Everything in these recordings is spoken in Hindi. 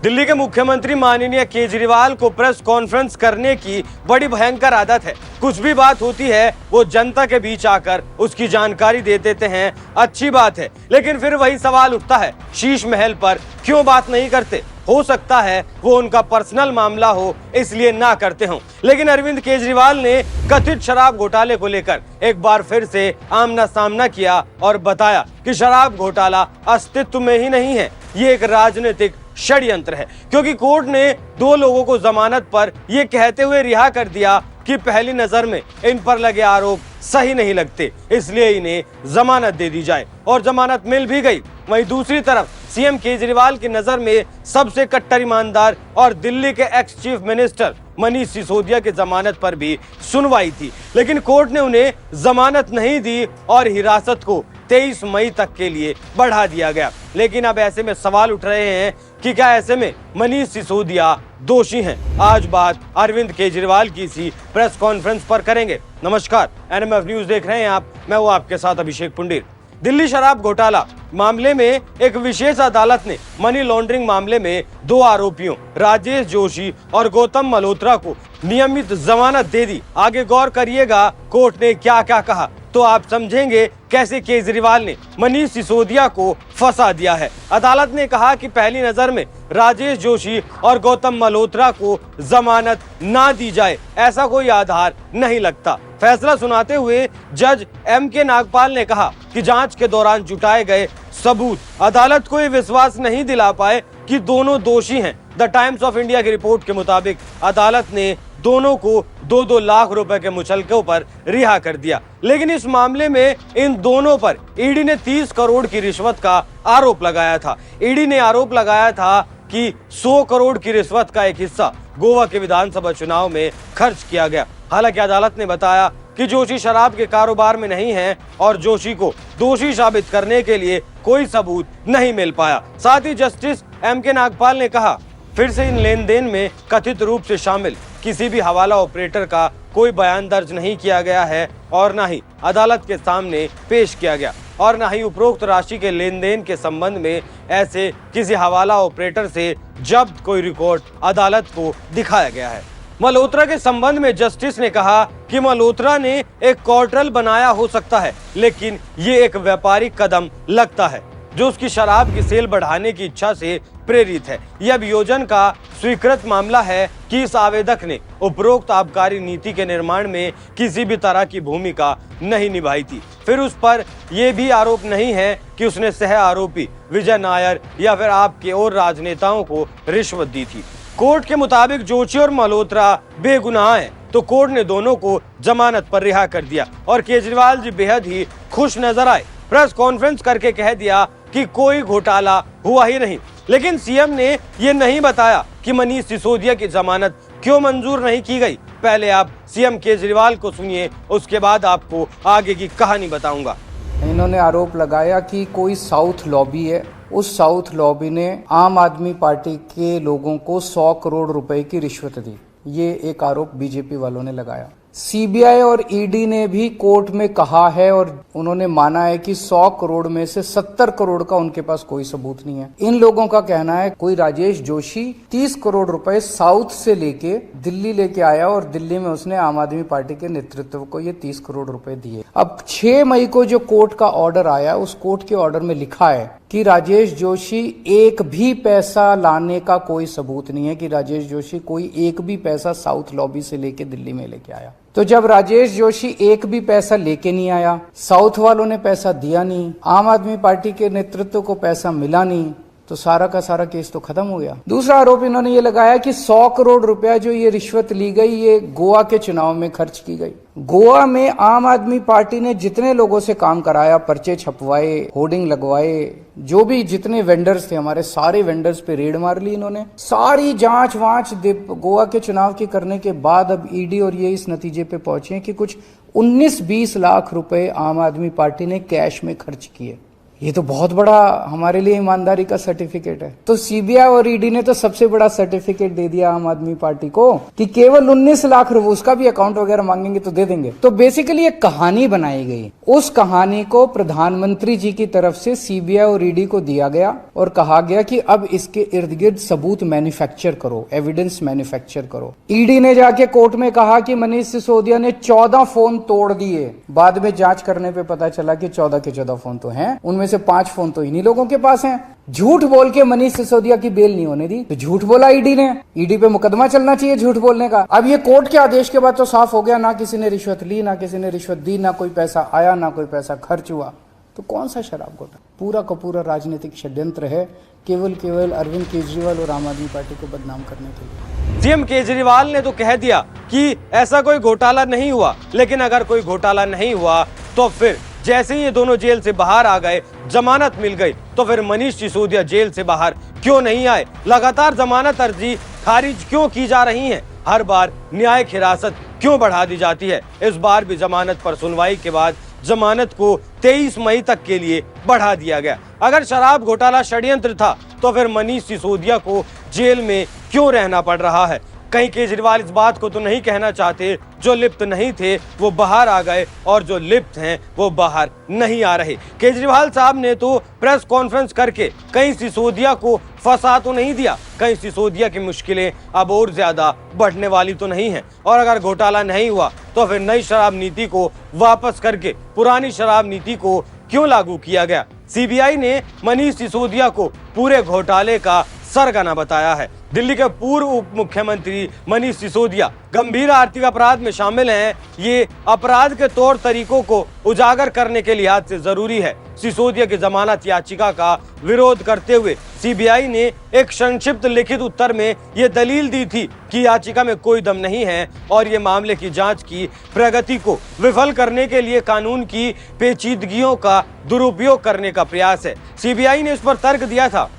दिल्ली के मुख्यमंत्री माननीय केजरीवाल को प्रेस कॉन्फ्रेंस करने की बड़ी भयंकर आदत है। कुछ भी बात होती है वो जनता के बीच आकर उसकी जानकारी दे देते हैं, अच्छी बात है। लेकिन फिर वही सवाल उठता है, शीश महल पर क्यों बात नहीं करते? हो सकता है वो उनका पर्सनल मामला हो, इसलिए ना करते हों। लेकिन अरविंद केजरीवाल ने कथित शराब घोटाले को लेकर एक बार फिर से आमना सामना किया और बताया कि शराब घोटाला अस्तित्व में ही नहीं है, ये एक राजनीतिक षड्यंत्र है। क्योंकि कोर्ट ने 2 लोगों को जमानत पर यह कहते हुए रिहा कर दिया कि पहली नजर में इन पर लगे आरोप सही नहीं लगते, इसलिए इन्हें जमानत दे दी जाए, और जमानत मिल भी गई। वहीं दूसरी तरफ सीएम केजरीवाल की नजर में सबसे कट्टर ईमानदार और दिल्ली के ex chief minister Manish Sisodia की जमानत पर भी सुनवाई थी, लेकिन कोर्ट ने उन्हें जमानत नहीं दी और हिरासत को 23 मई तक के लिए बढ़ा दिया गया। लेकिन अब ऐसे में सवाल उठ रहे हैं कि क्या ऐसे में मनीष सिसोदिया दोषी हैं? आज बात अरविंद केजरीवाल की इसी प्रेस कॉन्फ्रेंस पर करेंगे। नमस्कार, एनएमएफ न्यूज देख रहे हैं आप, मैं हूं आपके साथ अभिषेक पुंडीर। दिल्ली शराब घोटाला मामले में एक विशेष अदालत ने मनी लॉन्ड्रिंग मामले में 2 आरोपियों राजेश जोशी और गौतम मल्होत्रा को नियमित जमानत दे दी। आगे गौर करिएगा कोर्ट ने क्या क्या कहा, तो आप समझेंगे कैसे केजरीवाल ने मनीष सिसोदिया को फंसा दिया है। अदालत ने कहा कि पहली नजर में राजेश जोशी और गौतम मल्होत्रा को जमानत ना दी जाए, ऐसा कोई आधार नहीं लगता। फैसला सुनाते हुए जज MK नागपाल ने कहा कि जांच के दौरान जुटाए गए सबूत अदालत को ये विश्वास नहीं दिला पाए कि दोनों दोषी हैं। द टाइम्स ऑफ इंडिया की रिपोर्ट के मुताबिक अदालत ने दोनों को 2-2 लाख रुपए के मुचलकों पर रिहा कर दिया। लेकिन इस मामले में इन दोनों पर ईडी ने 30 करोड़ की रिश्वत का आरोप लगाया था। ईडी ने आरोप लगाया था कि 100 करोड़ की रिश्वत का एक हिस्सा गोवा के विधानसभा चुनाव में खर्च किया गया। हालांकि अदालत ने बताया कि जोशी शराब के कारोबार में नहीं है और जोशी को दोषी साबित करने के लिए कोई सबूत नहीं मिल पाया। साथ ही जस्टिस MK नागपाल ने कहा, फिर से इन लेन देन में कथित रूप से शामिल किसी भी हवाला ऑपरेटर का कोई बयान दर्ज नहीं किया गया है और न ही अदालत के सामने पेश किया गया, और न ही उपरोक्त राशि के लेन देन के संबंध में ऐसे किसी हवाला ऑपरेटर से जब्त कोई रिकॉर्ड अदालत को दिखाया गया है। मल्होत्रा के संबंध में जस्टिस ने कहा कि मल्होत्रा ने एक कोर्टल बनाया हो सकता है, लेकिन ये एक व्यापारिक कदम लगता है जो उसकी शराब की सेल बढ़ाने की इच्छा से प्रेरित है। यह अभियोजन का स्वीकृत मामला है कि इस आवेदक ने उपरोक्त आबकारी नीति के निर्माण में किसी भी तरह की भूमिका नहीं निभाई थी। फिर उस पर यह भी आरोप नहीं है कि उसने सह आरोपी विजय नायर या फिर आपके और राजनेताओं को रिश्वत दी थी। कोर्ट के मुताबिक जोशी और मल्होत्रा बेगुनाह हैं, तो कोर्ट ने दोनों को जमानत पर रिहा कर दिया और केजरीवाल जी बेहद ही खुश नजर आए। प्रेस कॉन्फ्रेंस करके कह दिया कि कोई घोटाला हुआ ही नहीं। लेकिन सीएम ने ये नहीं बताया कि मनीष सिसोदिया की जमानत क्यों मंजूर नहीं की गई। पहले आप सीएम केजरीवाल को सुनिए, उसके बाद आपको आगे की कहानी बताऊंगा। इन्होंने आरोप लगाया कि कोई साउथ लॉबी है, उस साउथ लॉबी ने आम आदमी पार्टी के लोगों को 100 करोड़ रुपए की रिश्वत दी। ये एक आरोप बीजेपी वालों ने लगाया। सीबीआई और ईडी ने भी कोर्ट में कहा है और उन्होंने माना है कि 100 करोड़ में से 70 करोड़ का उनके पास कोई सबूत नहीं है। इन लोगों का कहना है कोई राजेश जोशी 30 करोड़ रुपए साउथ से लेके दिल्ली लेके आया और दिल्ली में उसने आम आदमी पार्टी के नेतृत्व को ये 30 करोड़ रुपए दिए। अब 6 मई को जो कोर्ट का ऑर्डर आया, उस कोर्ट के ऑर्डर में लिखा है कि राजेश जोशी एक भी पैसा लाने का कोई सबूत नहीं है, कि राजेश जोशी कोई एक भी पैसा साउथ लॉबी से लेके दिल्ली में लेके आया। तो जब राजेश जोशी एक भी पैसा लेके नहीं आया, साउथ वालों ने पैसा दिया नहीं, आम आदमी पार्टी के नेतृत्व को पैसा मिला नहीं, तो सारा का सारा केस तो खत्म हो गया। दूसरा आरोप इन्होंने ये लगाया कि 100 करोड़ रुपया जो ये रिश्वत ली गई, ये गोवा के चुनाव में खर्च की गई। गोवा में आम आदमी पार्टी ने जितने लोगों से काम कराया, पर्चे छपवाए, होर्डिंग लगवाए, जो भी जितने वेंडर्स थे हमारे, सारे वेंडर्स पे रेड मार ली इन्होंने। सारी जांच वांच गोवा के चुनाव की करने के बाद अब ईडी और ये इस नतीजे पे पहुंचे कि कुछ 19-20 लाख रुपए आम आदमी पार्टी ने कैश में खर्च किए। ये तो बहुत बड़ा हमारे लिए ईमानदारी का सर्टिफिकेट है। तो सीबीआई और ईडी ने तो सबसे बड़ा सर्टिफिकेट दे दिया आम आदमी पार्टी को कि केवल 19 लाख रुपए, उसका भी अकाउंट वगैरह मांगेंगे तो दे देंगे। तो बेसिकली एक कहानी बनाई गई, उस कहानी को प्रधानमंत्री जी की तरफ से सीबीआई और ईडी को दिया गया और कहा गया कि अब इसके इर्द गिर्द सबूत मैन्युफैक्चर करो, एविडेंस मैन्युफैक्चर करो। ईडी ने जाके कोर्ट में कहा कि मनीष सिसोदिया ने 14 फोन तोड़ दिए। बाद में जांच करने पे पता चला कि 14 के 14 फोन तो हैं, उनमें से 5 फोन तो इन्हीं लोगों के पास हैं। झूठ बोल के मनीष सिसोदिया की बेल नहीं होने दी, तो झूठ बोला ईडी ने। ईडी पे मुकदमा चलना चाहिए झूठ बोलने का। अब ये कोर्ट के आदेश के बाद तो साफ हो गया, ना किसी ने रिश्वत ली, ना किसी ने रिश्वत दी, ना कोई पैसा आया, ना कोई पैसा खर्च हुआ। तो कौन सा शराब घोटाला? पूरा का पूरा राजनीतिक षड्यंत्र है, केवल अरविंद केजरीवाल और आम आदमी पार्टी को बदनाम करने के लिए। सीएम केजरीवाल ने तो कह दिया कि ऐसा कोई घोटाला नहीं हुआ, लेकिन अगर कोई घोटाला नहीं हुआ तो फिर जैसे ही ये दोनों जेल से बाहर आ गए, जमानत मिल गई, तो फिर मनीष सिसोदिया जेल से बाहर क्यों नहीं आए? लगातार जमानत अर्जी खारिज क्यों की जा रही है? हर बार न्यायिक हिरासत क्यों बढ़ा दी जाती है? इस बार भी जमानत पर सुनवाई के बाद जमानत को 23 मई तक के लिए बढ़ा दिया गया। अगर शराब घोटाला षड्यंत्र था तो फिर मनीष सिसोदिया को जेल में क्यों रहना पड़ रहा है? कहीं केजरीवाल इस बात को तो नहीं कहना चाहते जो लिप्त नहीं थे वो बाहर आ गए और जो लिप्त हैं वो बाहर नहीं आ रहे। केजरीवाल साहब ने तो प्रेस कॉन्फ्रेंस करके कहीं सिसोदिया को फंसा तो नहीं दिया, कहीं सिसोदिया की मुश्किलें अब और ज्यादा बढ़ने वाली तो नहीं है। और अगर घोटाला नहीं हुआ तो फिर नई शराब नीति को वापस करके पुरानी शराब नीति को क्यों लागू किया गया? सीबीआई ने मनीष सिसोदिया को पूरे घोटाले का सरगना बताया है। दिल्ली के पूर्व उप मुख्यमंत्री मनीष सिसोदिया गंभीर आर्थिक अपराध में शामिल हैं। ये अपराध के तौर तरीकों को उजागर करने के लिहाज से जरूरी है। सिसोदिया की जमानत याचिका का विरोध करते हुए सीबीआई ने एक संक्षिप्त लिखित उत्तर में ये दलील दी थी कि याचिका में कोई दम नहीं है और ये मामले की जांच की प्रगति को विफल करने के लिए कानून की पेचीदगियों का दुरुपयोग करने का प्रयास है। सीबीआई ने इस पर तर्क दिया था,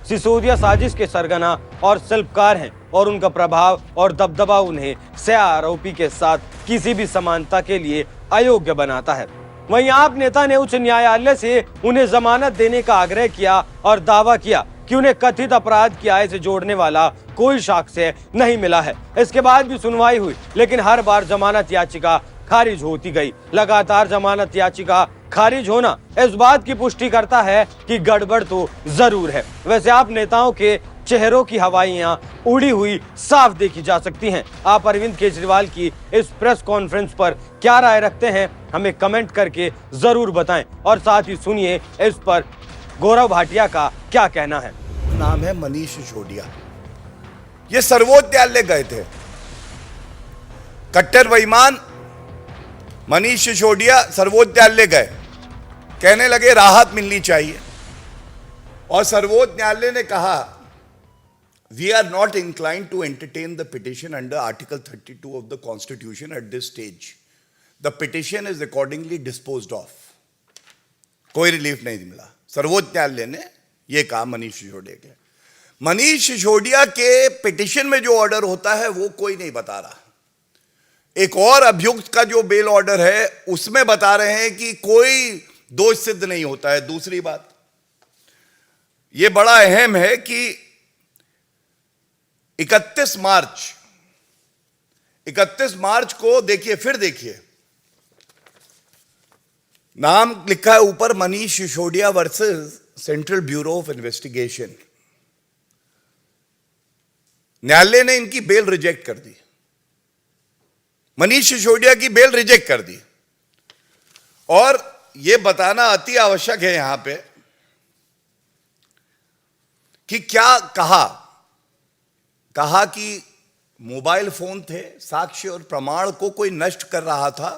सिसोदिया साजिश के सरगना और शिल्पकार हैं और उनका प्रभाव और दबदबा उन्हें सह आरोपी के साथ किसी भी समानता के लिए अयोग्य बनाता है। वहीं आप नेता ने उच्च न्यायालय से उन्हें जमानत देने का आग्रह किया और दावा किया कि उन्हें कथित अपराध की आय से जोड़ने वाला कोई साक्ष्य नहीं मिला है। इसके बाद भी सुनवाई हुई, लेकिन हर बार जमानत याचिका खारिज होती गई। लगातार जमानत याचिका खारिज होना इस बात की पुष्टि करता है कि गड़बड़ तो जरूर है। वैसे आप नेताओं के चेहरों की हवाइयां उड़ी हुई साफ देखी जा सकती हैं। आप अरविंद केजरीवाल की इस प्रेस कॉन्फ्रेंस पर क्या राय रखते हैं, हमें कमेंट करके जरूर बताएं और साथ ही सुनिए इस पर गौरव भाटिया का क्या कहना है। नाम है मनीष सिसोदिया। ये सर्वोच्च न्यायालय गए थे। कट्टर बेईमान मनीष सिसोदिया सर्वोच्च न्यायालय गए, कहने लगे राहत मिलनी चाहिए और सर्वोच्च न्यायालय ने कहा we are not inclined to entertain the petition under article 32 of the constitution at this stage. The petition is accordingly disposed of. कोई रिलीफ नहीं मिला। सर्वोच्च न्यायालय ने यह कहा मनीष सिसोदिया के। मनीष सिसोदिया के पिटिशन में जो ऑर्डर होता है वो कोई नहीं बता रहा। एक और अभियुक्त का जो बेल ऑर्डर है उसमें बता रहे हैं कि कोई दोष सिद्ध नहीं होता है। दूसरी बात यह बड़ा अहम है कि 31 मार्च को देखिए, फिर देखिए, नाम लिखा है ऊपर Manish Sisodia versus central bureau of investigation. न्यायालय ने इनकी बेल रिजेक्ट कर दी, मनीष सिसोदिया की बेल रिजेक्ट कर दी। और यह बताना अति आवश्यक है यहां पे कि क्या कहा कि मोबाइल फोन थे, साक्ष्य और प्रमाण को कोई नष्ट कर रहा था,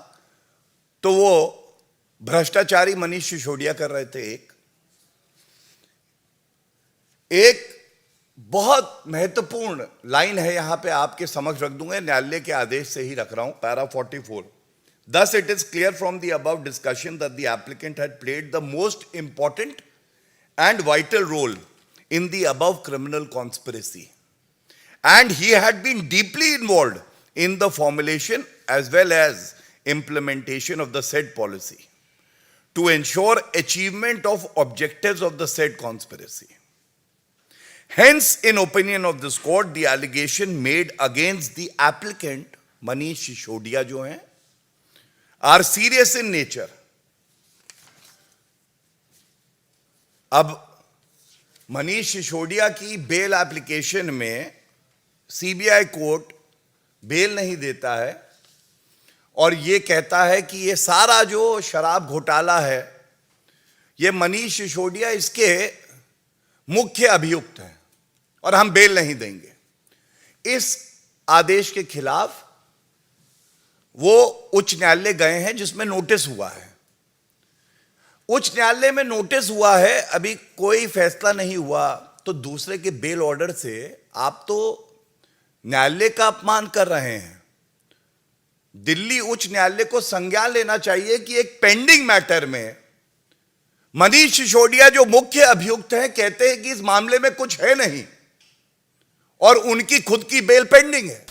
तो वो भ्रष्टाचारी मनीष सिसोदिया कर रहे थे। एक बहुत महत्वपूर्ण लाइन है यहां पे, आपके समक्ष रख दूंगा, न्यायालय के आदेश से ही रख रहा हूं, para 44। Thus it is clear from the above discussion that the applicant had played the most important and vital role in the above criminal conspiracy, and he had been deeply involved in the formulation as well as implementation of the said policy. to ensure achievement of objectives of the said conspiracy. Hence, in opinion of this court, the allegation made against the applicant, Manish Sisodiya जो हैं, are serious in nature. अब मनीष सिसोदिया की बेल एप्लीकेशन में सीबीआई कोर्ट बेल नहीं देता है और ये कहता है कि ये सारा जो शराब घोटाला है, ये मनीष सिसोदिया इसके मुख्य अभियुक्त हैं और हम बेल नहीं देंगे। इस आदेश के खिलाफ वो उच्च न्यायालय गए हैं जिसमें नोटिस हुआ है। उच्च न्यायालय में नोटिस हुआ है, अभी कोई फैसला नहीं हुआ, तो दूसरे के बेल ऑर्डर से आप तो न्यायालय का अपमान कर रहे हैं। दिल्ली उच्च न्यायालय को संज्ञान लेना चाहिए कि एक पेंडिंग मैटर में मनीष सिसोदिया जो मुख्य अभियुक्त हैं कहते हैं कि इस मामले में कुछ है नहीं और उनकी खुद की बेल पेंडिंग है।